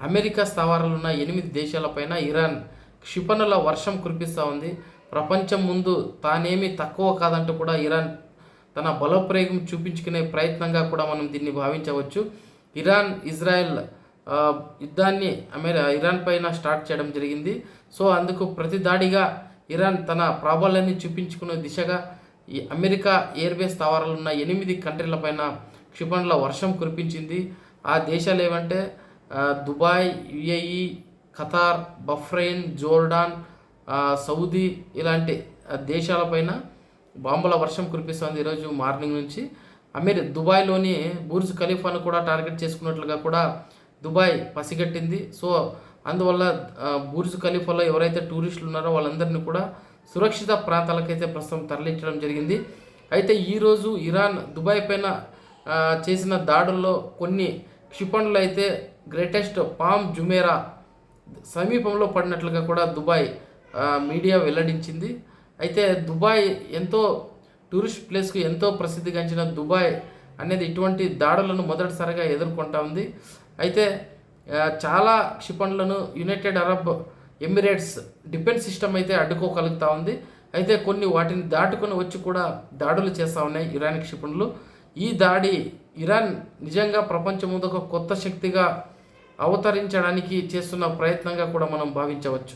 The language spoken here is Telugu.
అమెరికా స్థావరాలున్న 8 దేశాలపైన ఇరాన్ క్షిపణుల వర్షం కురిపిస్తూ ఉంది. ప్రపంచం ముందు తానేమీ తక్కువ కాదంటూ కూడా ఇరాన్ తన బలోప్రయోగం చూపించుకునే ప్రయత్నంగా కూడా మనం దీన్ని భావించవచ్చు. ఇరాన్ ఇజ్రాయెల్ యుద్ధాన్ని ఇరాన్ పైన స్టార్ట్ చేయడం జరిగింది. సో అందుకు ప్రతిదాడిగా ఇరాన్ తన ప్రాబల్యాన్ని చూపించుకునే దిశగా ఈ అమెరికా ఎయిర్బేస్ స్థావరాలున్న 8 కంట్రీలపైన క్షిపణుల వర్షం కురిపించింది. ఆ దేశాలు ఏమంటే Dubai, UAE, Qatar, Bahrain, Jordan, Saudi ఇలాంటి దేశాలపైన బాంబుల వర్షం కురిపిస్తుంది ఈరోజు మార్నింగ్ నుంచి. దుబాయ్లోని బుర్జ్ ఖలీఫాను కూడా టార్గెట్ చేసుకున్నట్లుగా కూడా దుబాయ్ పసిగట్టింది. సో అందువల్ల బుర్జ్ ఖలీఫాలో ఎవరైతే టూరిస్టులు ఉన్నారో వాళ్ళందరినీ కూడా సురక్షిత ప్రాంతాలకైతే ప్రస్తుతం తరలించడం జరిగింది. అయితే ఈరోజు ఇరాన్ దుబాయ్ పైన చేసిన దాడుల్లో కొన్ని క్షిపణులు అయితే గ్రేటెస్ట్ పామ్ జుమేరా సమీపంలో పడినట్లుగా కూడా దుబాయ్ మీడియా వెల్లడించింది. అయితే దుబాయ్ ఎంతో టూరిస్ట్ ప్లేస్కు ఎంతో ప్రసిద్ధిగాంచిన దుబాయ్ అనేది ఇటువంటి దాడులను మొదటిసారిగా ఎదుర్కొంటా ఉంది. అయితే చాలా క్షిపణులను United Arab Emirates defence system అయితే అడ్డుకోగలుగుతూ ఉంది. అయితే కొన్ని వాటిని దాటుకొని వచ్చి కూడా దాడులు చేస్తూ ఉన్నాయి ఇరాన్ క్షిపణులు. ఈ దాడి ఇరాన్ నిజంగా ప్రపంచం ముందు ఒక కొత్త శక్తిగా అవతరించడానికి చేస్తున్న ప్రయత్నంగా కూడా మనం భావించవచ్చు.